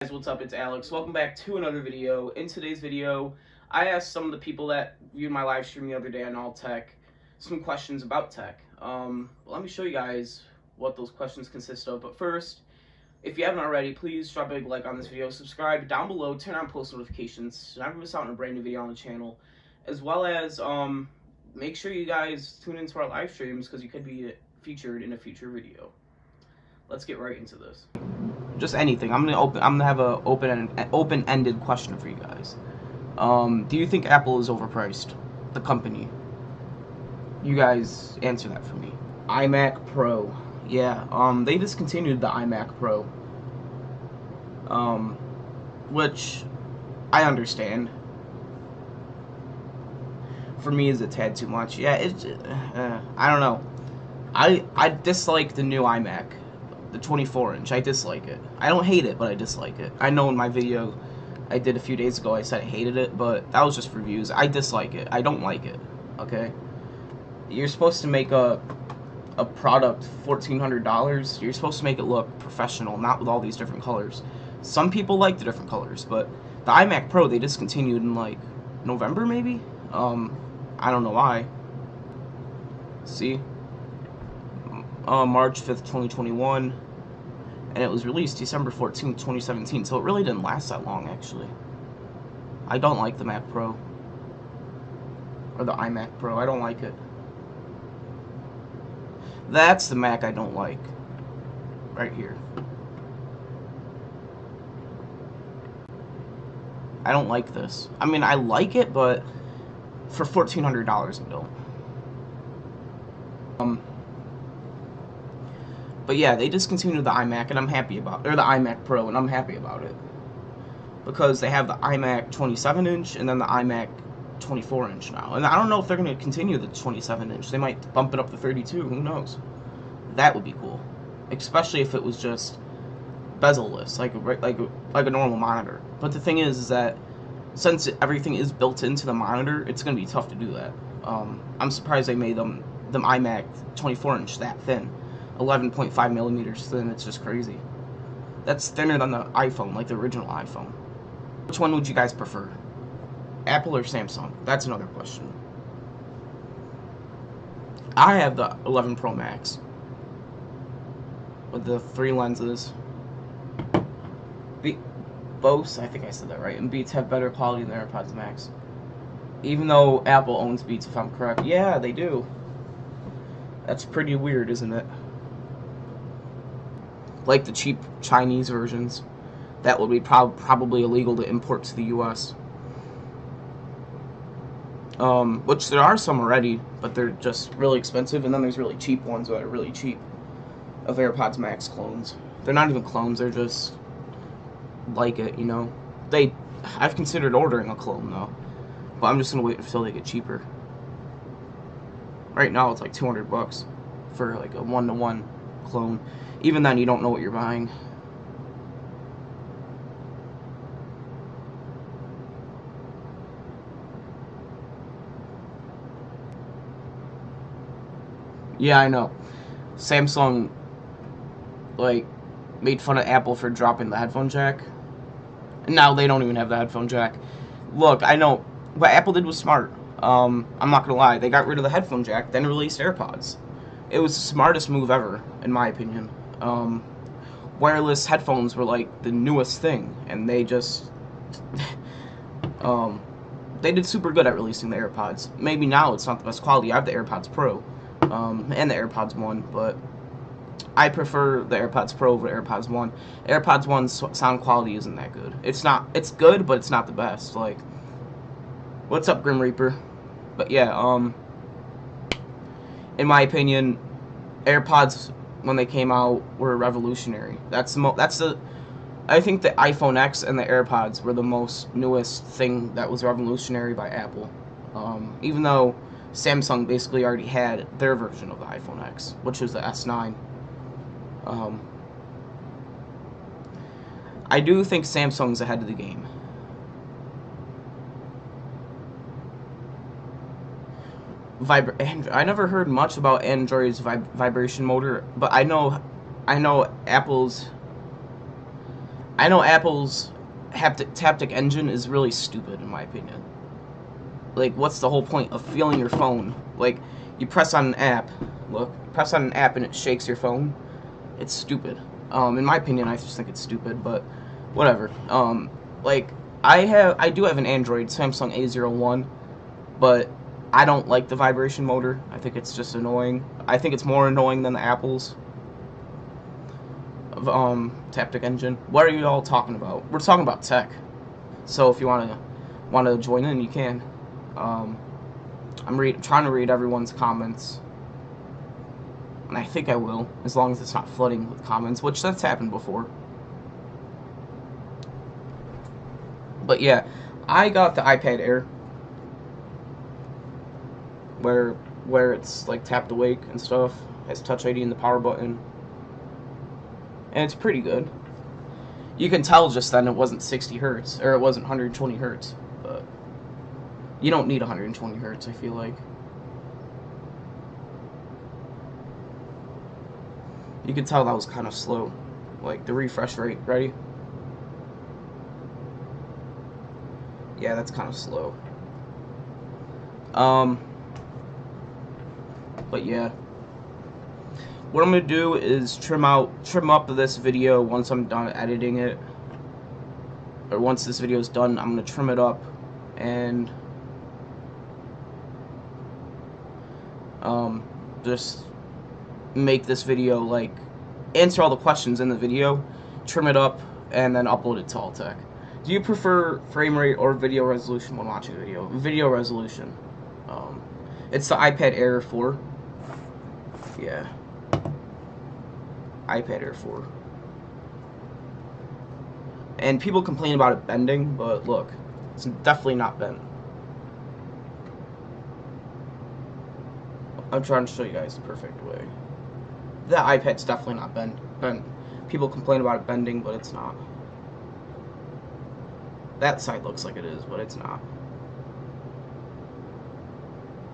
Guys, what's up? It's Alex. Welcome back to another video. In today's video, I asked some of the people that viewed my live stream the other day on All Tech some questions about tech. Let me show you guys what those questions consist of. But first, if you haven't already, please drop a big like on this video, subscribe down below, turn on post notifications so never miss out on a brand new video on the channel, as well as make sure you guys tune into our live streams because you could be featured in a future video. Let's get right into this. Just anything. I'm gonna have a open-ended question for you guys. Do you think Apple is overpriced? The company. You guys answer that for me. iMac Pro. Yeah. They discontinued the iMac Pro. Which I understand. For me, is a tad too much. Yeah. I don't know. I dislike the new iMac. The 24-inch, I dislike it. I don't hate it, but I dislike it. I know in my video I did a few days ago I said I hated it, but that was just for views. I dislike it. I don't like it, okay? You're supposed to make a product $1,400. You're supposed to make it look professional, not with all these different colors. Some people like the different colors, but the iMac Pro, they discontinued in, like, November, maybe? I don't know why. See? March 5th, 2021, and it was released December 14th, 2017, so it really didn't last that long, actually. I don't like the Mac Pro, or the iMac Pro. I don't like it. That's the Mac I don't like, right here. I don't like this. I mean, I like it, but for $1,400 I don't. But yeah, they discontinued the iMac, and I'm happy about it. Or the iMac Pro, and I'm happy about it. Because they have the iMac 27-inch and then the iMac 24-inch now. And I don't know if they're going to continue the 27-inch. They might bump it up to 32, who knows. That would be cool. Especially if it was just bezel-less, like a normal monitor. But the thing is that since everything is built into the monitor, it's going to be tough to do that. I'm surprised they made the iMac 24-inch that thin. 11.5 millimeters thin. It's just crazy. That's thinner than the iPhone, like the original iPhone. Which one would you guys prefer? Apple or Samsung? That's another question. I have the 11 Pro Max with the 3 lenses. Bose, I think I said that right, and Beats have better quality than the AirPods Max. Even though Apple owns Beats, if I'm correct. Yeah, they do. That's pretty weird, isn't it? Like the cheap Chinese versions that would be probably illegal to import to the US. Which there are some already, but they're just really expensive, and then there's really cheap ones that are really cheap of AirPods Max clones. They're not even clones, they're just like it, you know. I've considered ordering a clone though, but I'm just gonna wait until they get cheaper. Right now it's like $200 for like a 1-to-1 clone. Even then, you don't know what you're buying. Yeah, I know. Samsung, like, made fun of Apple for dropping the headphone jack. And now they don't even have the headphone jack. Look, I know what Apple did was smart. I'm not gonna lie. They got rid of the headphone jack, then released AirPods. It was the smartest move ever, in my opinion. Wireless headphones were like the newest thing, and they just they did super good at releasing the AirPods. Maybe now it's not the best quality. I have the AirPods Pro and the AirPods 1, but I prefer the AirPods Pro over the AirPods 1. AirPods 1's sound quality isn't that good. It's good, but it's not the best. Like, what's up, Grim Reaper? But yeah, in my opinion, AirPods when they came out were revolutionary. I think the iPhone X and the AirPods were the most newest thing that was revolutionary by Apple. Even though Samsung basically already had their version of the iPhone X, which was the S9. I do think Samsung's ahead of the game. I never heard much about Android's vibration motor, but I know Apple's I know Apple's haptic engine is really stupid in my opinion. Like, what's the whole point of feeling your phone? Like, you press on an app, look, press on an app and it shakes your phone. It's stupid. In my opinion, I just think it's stupid, but whatever. Like, I do have an Android, Samsung A01, but I don't like the vibration motor. I think it's just annoying. I think it's more annoying than the Apple's haptic engine. What are you all talking about? We're talking about tech. So if you want to join in, you can. I'm trying to read everyone's comments, and I think I will, as long as it's not flooding with comments, which that's happened before. But yeah, I got the iPad Air, where it's like tap to wake and stuff, has Touch ID and the power button, and it's pretty good. You can tell just then it wasn't 60 hertz, or it wasn't 120 hertz, but you don't need 120 hertz, I feel like. You can tell that was kind of slow, like the refresh rate. Ready? Yeah, that's kind of slow. But yeah, what I'm gonna do is trim up this video once I'm done editing it, or once this video is done. I'm gonna trim it up and just make this video, like, answer all the questions in the video, trim it up, and then upload it to Alltech. Do you prefer frame rate or video resolution when watching a video? Video resolution. It's the iPad Air 4. Yeah. iPad Air 4. And people complain about it bending, but look, it's definitely not bent. I'm trying to show you guys the perfect way. The iPad's definitely not bent. People complain about it bending, but it's not. That side looks like it is, but it's not.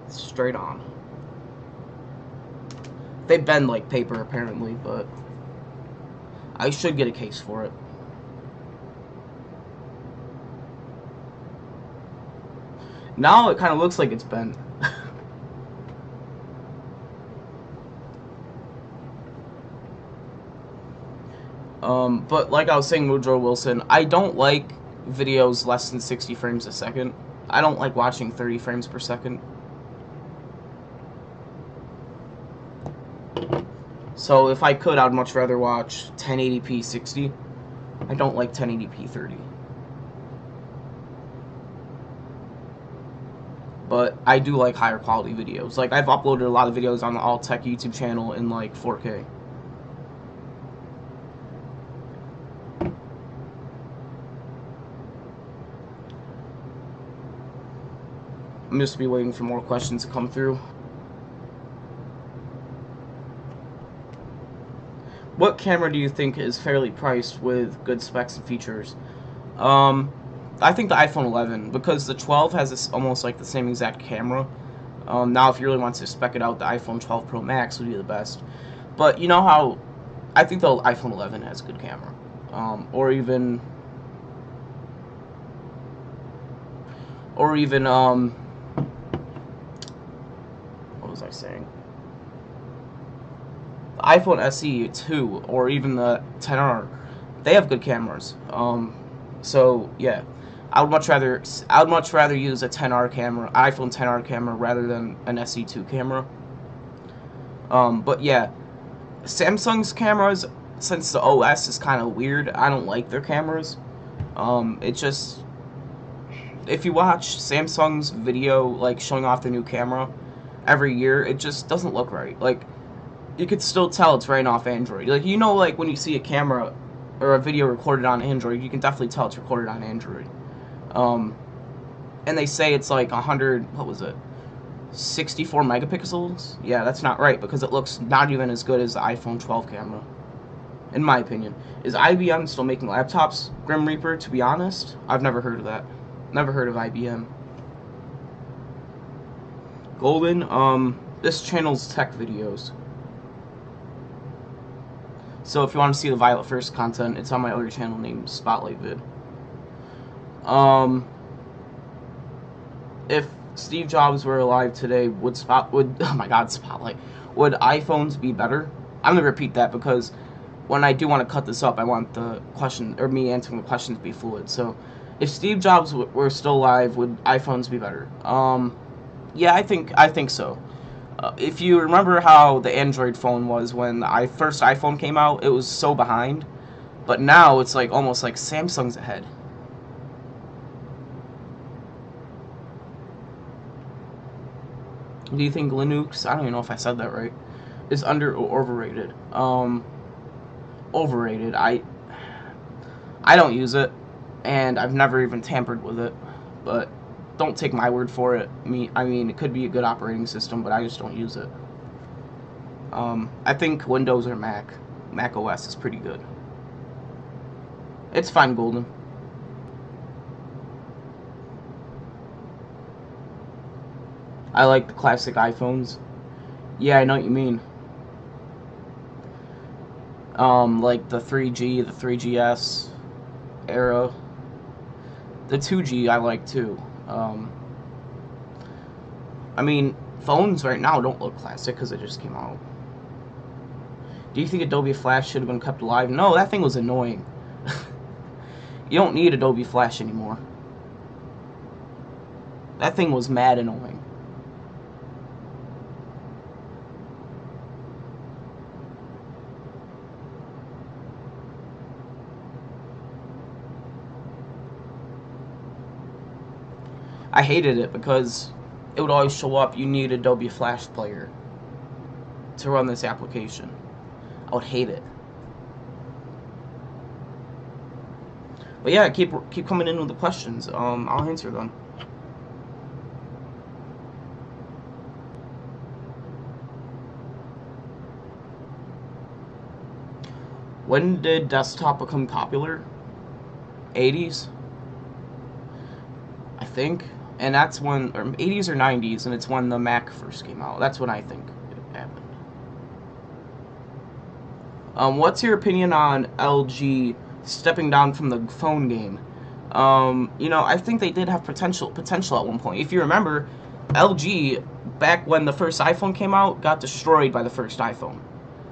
It's straight on. They bend like paper, apparently, but I should get a case for it. Now it kind of looks like it's bent. But like I was saying, Woodrow Wilson, I don't like videos less than 60 frames a second. I don't like watching 30 frames per second. So if I could, I'd much rather watch 1080p 60. I don't like 1080p 30. But I do like higher quality videos. Like, I've uploaded a lot of videos on the Alltech YouTube channel in like 4K. I'm just be waiting for more questions to come through. What camera do you think is fairly priced with good specs and features? I think the iPhone 11, because the 12 has this almost like the same exact camera. Now, if you really want to spec it out, the iPhone 12 Pro Max would be the best. But you know how I think the iPhone 11 has a good camera, or even what was I saying? The iPhone SE 2 or even the XR, they have good cameras. So yeah, I would much rather use a iPhone XR camera rather than an SE2 camera. But yeah, Samsung's cameras, since the OS is kind of weird, I don't like their cameras. It just, if you watch Samsung's video, like, showing off their new camera every year, it just doesn't look right. Like, you could still tell it's running off Android. Like, you know, like, when you see a camera or a video recorded on Android, you can definitely tell it's recorded on Android. And they say it's like 64 megapixels? Yeah, that's not right, because it looks not even as good as the iPhone 12 camera, in my opinion. Is IBM still making laptops, Grim Reaper? To be honest, I've never heard of that. Never heard of IBM. Golden, this channel's tech videos. So if you want to see the Violet First content, it's on my other channel named Spotlight Vid. If Steve Jobs were alive today, would oh my God, Spotlight, would iPhones be better? I'm gonna repeat that because when I do want to cut this up, I want the question, or me answering the question, to be fluid. So, if Steve Jobs were still alive, would iPhones be better? Yeah, I think so. If you remember how the Android phone was when the first iPhone came out, it was so behind, but now it's like almost like Samsung's ahead. Do you think Linux, I don't even know if I said that right, is under or overrated? Overrated. I don't use it, and I've never even tampered with it, but don't take my word for it. I mean, it could be a good operating system, but I just don't use it. I think Windows or Mac OS is pretty good. It's fine, Golden. I like the classic iPhones. Yeah, I know what you mean. Like the 3G, the 3GS era. The 2G I like too. I mean, phones right now don't look classic because it just came out. Do you think Adobe Flash should have been kept alive? No, that thing was annoying. You don't need Adobe Flash anymore. That thing was mad annoying. I hated it because it would always show up, you need Adobe Flash Player to run this application. I would hate it. But yeah, keep coming in with the questions. I'll answer them. When did desktop become popular? 80s, I think. And that's when, or 80s or 90s, and it's when the Mac first came out. That's when I think it happened. What's your opinion on LG stepping down from the phone game? You know, I think they did have potential at one point. If you remember, LG, back when the first iPhone came out, got destroyed by the first iPhone.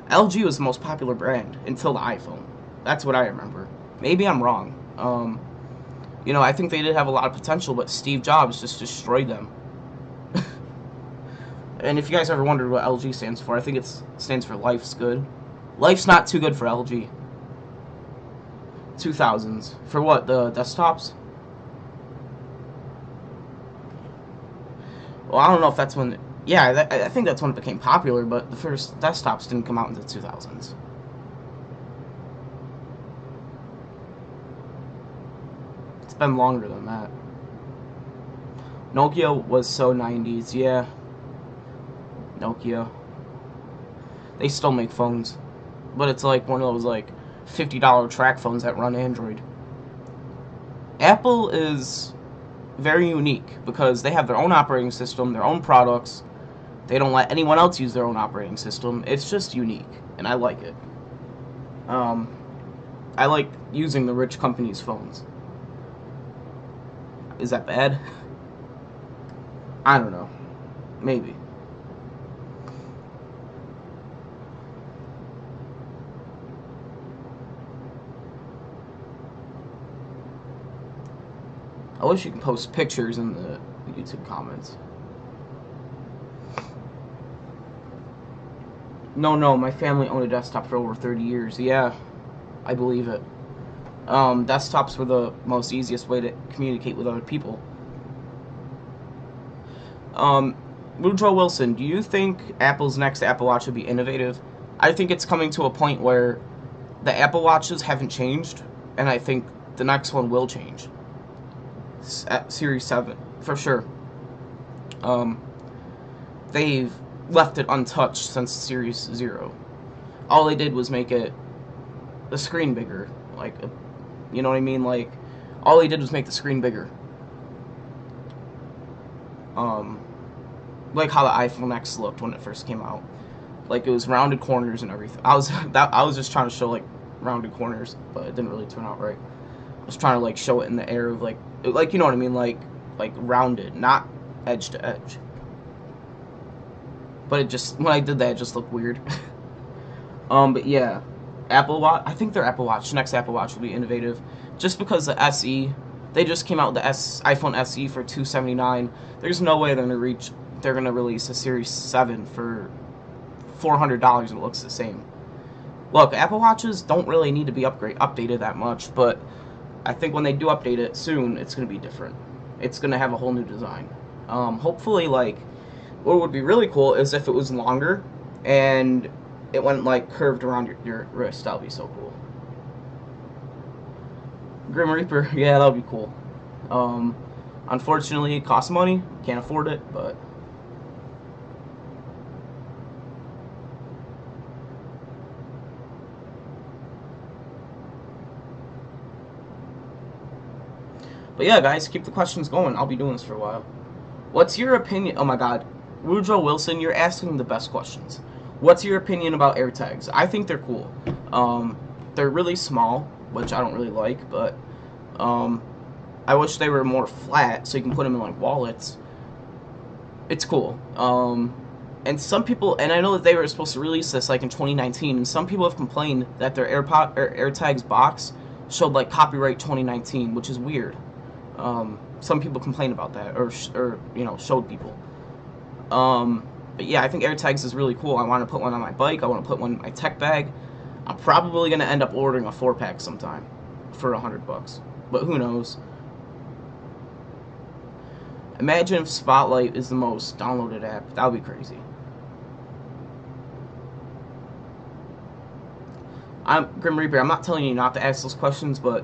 LG was the most popular brand until the iPhone. That's what I remember. Maybe I'm wrong. You know, I think they did have a lot of potential, but Steve Jobs just destroyed them. And if you guys ever wondered what LG stands for, I think it stands for Life's Good. Life's not too good for LG. 2000s. For what, the desktops? Well, I don't know if that's when... Yeah, I think that's when it became popular, but the first desktops didn't come out until the 2000s. It's been longer than that. Nokia was so 90s, yeah. Nokia. They still make phones. But it's like one of those like $50 track phones that run Android. Apple is very unique because they have their own operating system, their own products. They don't let anyone else use their own operating system. It's just unique, and I like it. I like using the rich companies' phones. Is that bad? I don't know. Maybe. I wish you could post pictures in the YouTube comments. No, my family owned a desktop for over 30 years. Yeah, I believe it. Desktops were the most easiest way to communicate with other people. Woodrow Wilson, do you think Apple's next Apple Watch will be innovative? I think it's coming to a point where the Apple Watches haven't changed, and I think the next one will change. Series 7, for sure. They've left it untouched since Series 0. All they did was make it the screen bigger, like, you know what I mean? Like, all they did was make the screen bigger. Like how the iPhone X looked when it first came out. Like, it was rounded corners and everything. I was just trying to show like rounded corners, but it didn't really turn out right. I was trying to like show it in the air of like you know what I mean, like rounded, not edge to edge. But it just, when I did that, it just looked weird. But yeah, Apple Watch. I think their Apple Watch, next Apple Watch, will be innovative, just because the SE, they just came out with the iPhone SE for $279. There's no way they're gonna release a Series 7 for $400 and it looks the same. Look, Apple Watches don't really need to be updated that much, but I think when they do update it soon, it's gonna be different. It's gonna have a whole new design. Hopefully, like, what would be really cool is if it was longer and it went like curved around your wrist. That would be so cool. Grim Reaper, yeah, that would be cool. Unfortunately, it costs money. Can't afford it, but yeah, guys, keep the questions going. I'll be doing this for a while. What's your opinion? Oh my God, Woodrow Wilson, you're asking the best questions. What's your opinion about AirTags? I think they're cool. They're really small, which I don't really like, but I wish they were more flat so you can put them in like wallets. It's cool. And some people, and I know that they were supposed to release this like in 2019, and some people have complained that their AirTags box showed like copyright 2019, which is weird. Some people complain about that, or you know, showed people. But yeah, I think AirTags is really cool. I want to put one on my bike. I want to put one in my tech bag. I'm probably gonna end up ordering a 4-pack sometime for $100, but who knows? Imagine if Spotlight is the most downloaded app. That would be crazy. Grim Reaper, I'm not telling you not to ask those questions, but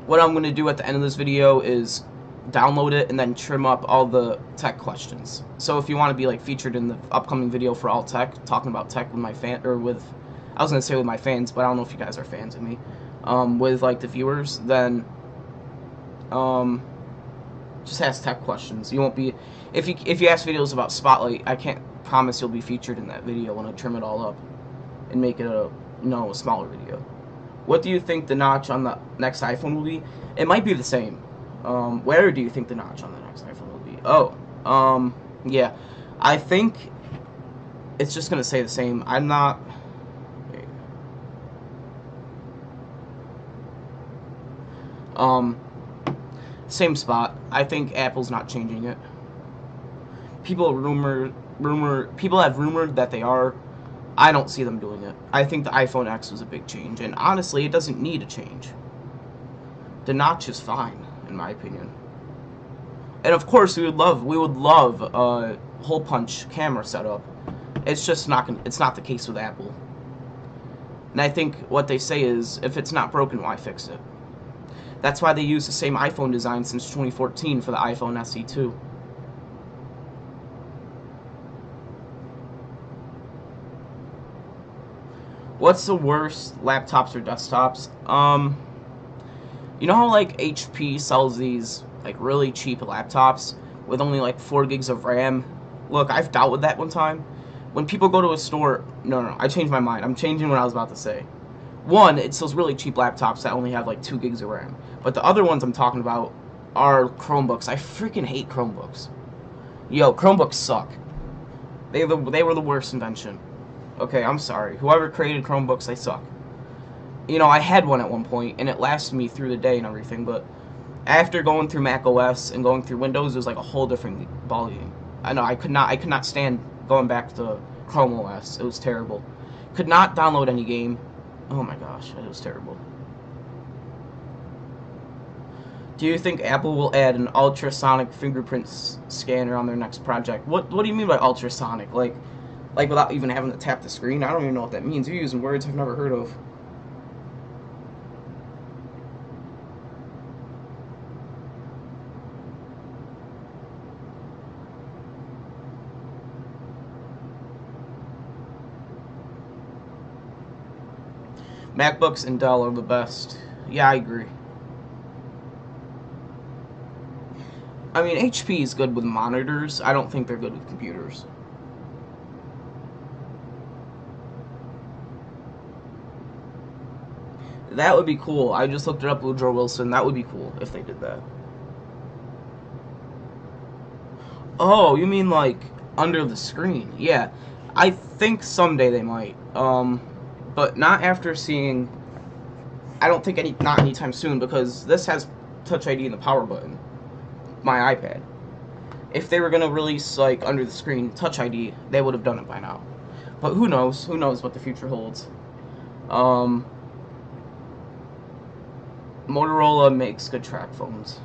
what I'm going to do at the end of this video is download it and then trim up all the tech questions. So if you want to be like featured in the upcoming video for all tech, talking about tech with my I was going to say with my fans, but I don't know if you guys are fans of me, with like the viewers, then just ask tech questions. You won't be, if you ask videos about Spotlight, I can't promise you'll be featured in that video when I trim it all up and make it a smaller video. What do you think the notch on the next iPhone will be? It might be the same. Where do you think the notch on the next iPhone will be? Oh, yeah, I think it's just gonna stay the same. I'm not. Same spot. I think Apple's not changing it. People have rumored that they are. I don't see them doing it. I think the iPhone X was a big change, and honestly, it doesn't need a change. The notch is fine, in my opinion. And of course, we would love a hole punch camera setup. It's just it's not the case with Apple. And I think what they say is, if it's not broken, why fix it? That's why they use the same iPhone design since 2014 for the iPhone SE 2. What's the worst, laptops or desktops? You know how like HP sells these like really cheap laptops with only like 4 gigs of RAM? Look, I've dealt with that one time. When people go to a store, no, I changed my mind. I'm changing what I was about to say. One, it's those really cheap laptops that only have like 2 gigs of RAM. But the other ones I'm talking about are Chromebooks. I freaking hate Chromebooks. Yo, Chromebooks suck. They were the worst invention. Okay, I'm sorry. Whoever created Chromebooks, they suck. You know, I had one at one point, and it lasted me through the day and everything, but after going through Mac OS and going through Windows, it was like a whole different ballgame. I know, I could not stand going back to Chrome OS. It was terrible. Could not download any game. Oh my gosh, it was terrible. Do you think Apple will add an ultrasonic fingerprint scanner on their next project? What do you mean by ultrasonic? Like without even having to tap the screen? I don't even know what that means. You're using words I've never heard of. MacBooks and Dell are the best. Yeah, I agree. I mean, HP is good with monitors. I don't think they're good with computers. That would be cool. I just looked it up, Woodrow Wilson. That would be cool if they did that. Oh, you mean like under the screen? Yeah, I think someday they might. But not after seeing. I don't think not anytime soon, because this has Touch ID in the power button. My iPad. If they were gonna release like under the screen Touch ID, they would have done it by now. But who knows? Who knows what the future holds? Motorola makes good track phones.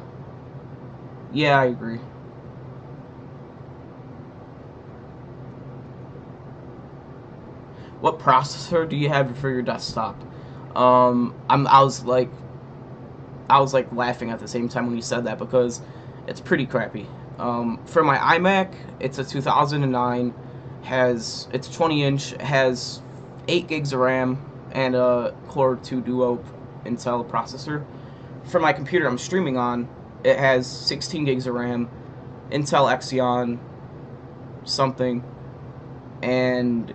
Yeah, I agree. What processor do you have for your desktop? I was like laughing at the same time when you said that, because it's pretty crappy. For my iMac, it's a 2009. It's 20-inch, has 8 gigs of RAM and a Core 2 Duo Intel processor. For my computer I'm streaming on, it has 16 gigs of RAM, Intel Xeon something, and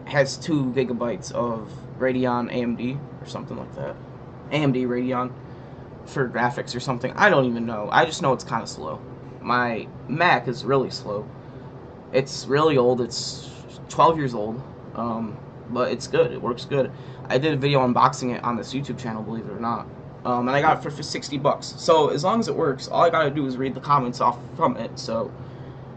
has 2 gigabytes of Radeon AMD or something like that. AMD Radeon for graphics or something. I don't even know. I just know it's kind of slow. My Mac is really slow. It's really old. It's 12 years old. But it's good. It works good. I did a video unboxing it on this YouTube channel, believe it or not. And I got it for 60 bucks. So as long as it works, all I gotta do is read the comments off from it. So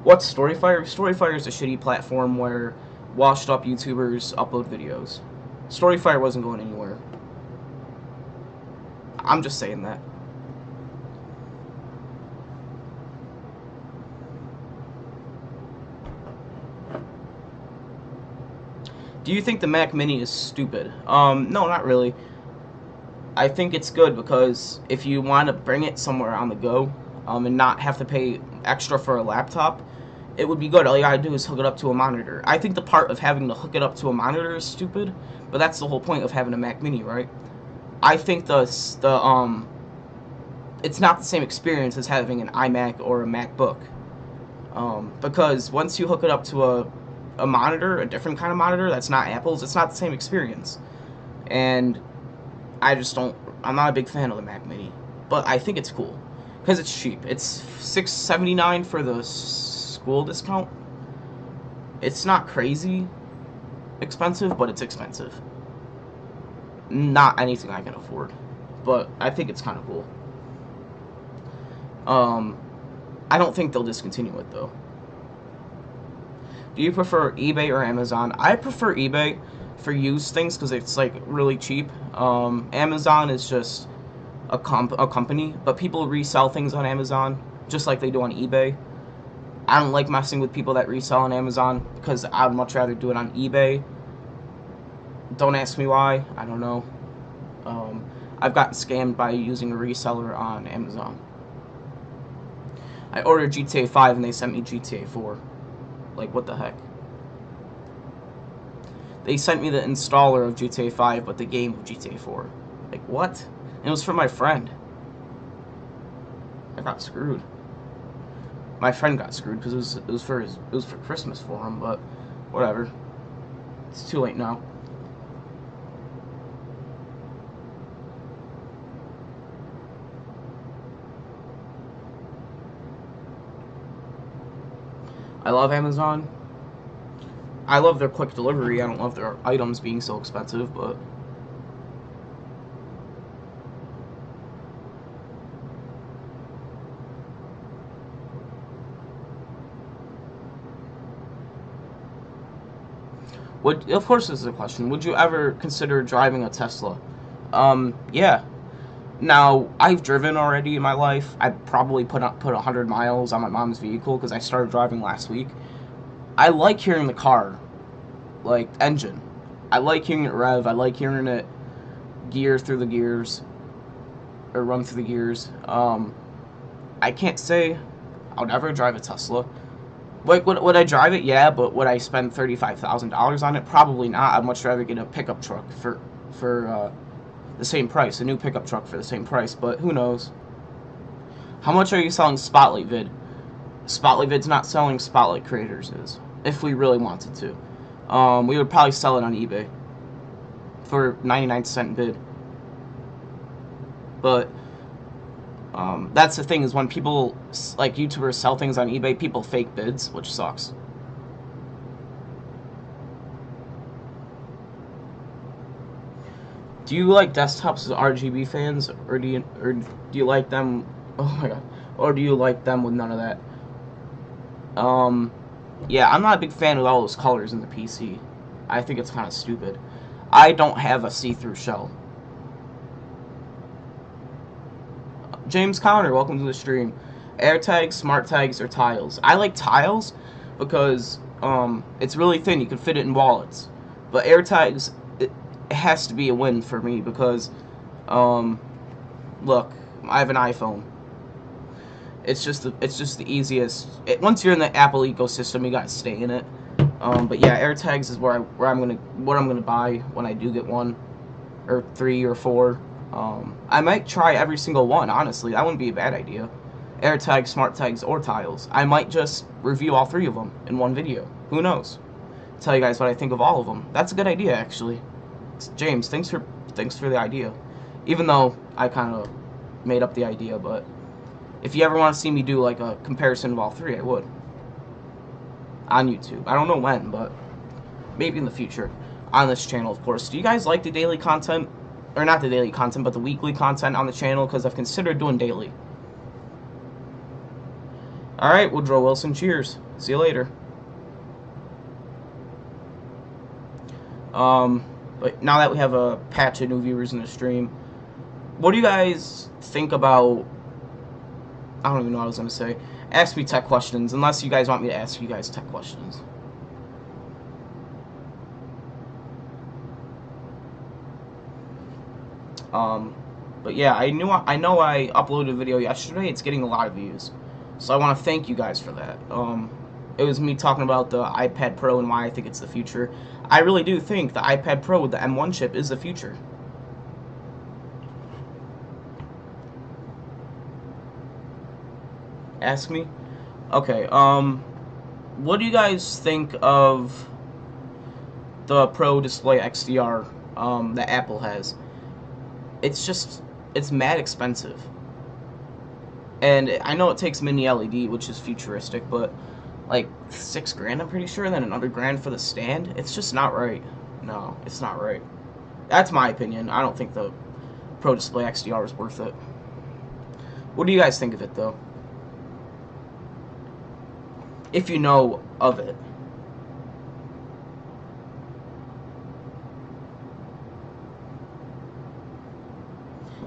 what's Storyfire? Storyfire is a shitty platform where washed up YouTubers upload videos. Storyfire wasn't going anywhere. I'm just saying that. Do you think the Mac Mini is stupid? No, not really. I think it's good because if you want to bring it somewhere on the go, and not have to pay extra for a laptop, it would be good. All you gotta do is hook it up to a monitor. I think the part of having to hook it up to a monitor is stupid, but that's the whole point of having a Mac Mini, right? I think it's not the same experience as having an iMac or a MacBook, because once you hook it up to a monitor, a different kind of monitor that's not Apple's, it's not the same experience. And I'm not a big fan of the Mac Mini, but I think it's cool because it's cheap. It's $679 for the school discount. It's not crazy expensive, but it's expensive. Not anything I can afford, but I think it's kind of cool. I don't think they'll discontinue it though. Do you prefer eBay or Amazon? I prefer eBay for used things because it's like really cheap. Amazon is just a company, but people resell things on Amazon just like they do on eBay. I don't like messing with people that resell on Amazon because I'd much rather do it on eBay. Don't ask me why. I don't know. I've gotten scammed by using a reseller on Amazon. I ordered GTA 5 and they sent me GTA 4. Like, what the heck? They sent me the installer of GTA 5, but the game of GTA 4. Like, what? And it was for my friend. I got screwed. My friend got screwed because it was for Christmas for him, but whatever. It's too late now. I love Amazon. I love their quick delivery. I don't love their items being so expensive, but of course this is a question. Would you ever consider driving a Tesla? Yeah. Now, I've driven already in my life. I probably put 100 miles on my mom's vehicle because I started driving last week. I like hearing the car, like, engine. I like hearing it rev. I like hearing it gear through the gears, or run through the gears. I can't say I would ever drive a Tesla. Like, would I drive it? Yeah, but would I spend $35,000 on it? Probably not. I'd much rather get a pickup truck for the same price, a new pickup truck for the same price, but who knows. How much are you selling Spotlight Vid? Spotlight Vid's not selling, Spotlight Creators is, if we really wanted to. We would probably sell it on eBay for 99-cent bid. But that's the thing, is when people, like YouTubers, sell things on eBay, people fake bids, which sucks. Do you like desktops as RGB fans, or do you like them? Oh my god! Or do you like them with none of that? Yeah, I'm not a big fan of all those colors in the PC. I think it's kind of stupid. I don't have a see-through shell. James Conner, welcome to the stream. AirTags, smart tags, or tiles? I like tiles because it's really thin. You can fit it in wallets. But AirTags, it has to be a win for me because look, I have an iPhone. It's just the easiest. Once you're in the Apple ecosystem, you gotta stay in it. But yeah, AirTags is what I'm gonna buy when I do get one, or 3 or 4. I might try every single one, honestly. That wouldn't be a bad idea. AirTags, smart tags, or tiles. I might just review all 3 of them in one video. Who knows? Tell you guys what I think of all of them. That's a good idea, actually. James, thanks for the idea. Even though I kind of made up the idea, but if you ever want to see me do like a comparison of all 3, I would. On YouTube. I don't know when, but maybe in the future. On this channel, of course. Do you guys like the daily content? Or not the daily content, but the weekly content on the channel? Because I've considered doing daily. Alright, Woodrow Wilson, cheers. See you later. But now that we have a patch of new viewers in the stream, what do you guys think about... I don't even know what I was going to say. Ask me tech questions, unless you guys want me to ask you guys tech questions. But yeah, I know I uploaded a video yesterday. It's getting a lot of views, so I want to thank you guys for that. It was me talking about the iPad Pro and why I think it's the future. I really do think the iPad Pro with the M1 chip is the future. Ask me? Okay, what do you guys think of the Pro Display XDR that Apple has? It's mad expensive. And I know it takes mini LED, which is futuristic, but like $6,000, I'm pretty sure, and then another grand for the stand. It's just not right. No, it's not right. That's my opinion. I don't think the Pro Display XDR is worth it. What do you guys think of it, though? If you know of it.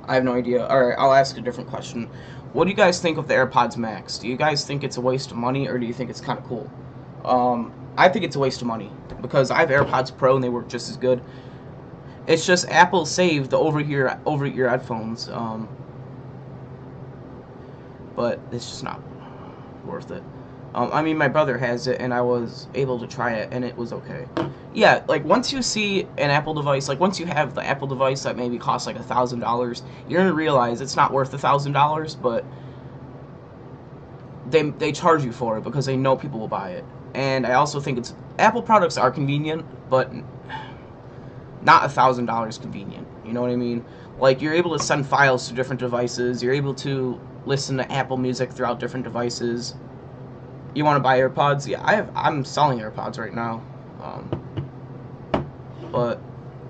I have no idea. Alright, I'll ask a different question. What do you guys think of the AirPods Max? Do you guys think it's a waste of money, or do you think it's kind of cool? I think it's a waste of money, because I have AirPods Pro and they work just as good. It's just Apple saved the over-ear headphones, but it's just not worth it. I mean, my brother has it, and I was able to try it, and it was okay. Yeah, like, once you see an Apple device, like, once you have the Apple device that maybe costs, like, $1,000, you're gonna realize it's not worth $1,000, but they charge you for it because they know people will buy it. And I also think Apple products are convenient, but not $1,000 convenient, you know what I mean? Like, you're able to send files to different devices, you're able to listen to Apple Music throughout different devices. You want to buy AirPods? Yeah, I'm selling AirPods right now, but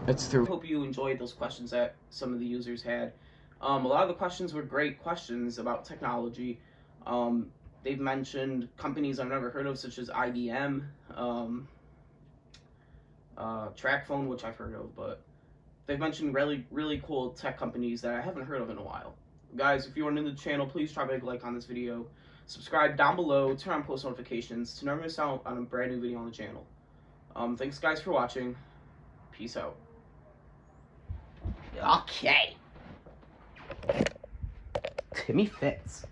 it's through. I hope you enjoyed those questions that some of the users had. A lot of the questions were great questions about technology. They've mentioned companies I've never heard of, such as IBM, TrackPhone, which I've heard of, but they've mentioned really cool tech companies that I haven't heard of in a while. Guys, if you are new to the channel, please drop a like on this video. Subscribe down below, turn on post notifications to never miss out on a brand new video on the channel. Thanks guys for watching. Peace out. Okay. Timmy Fitz.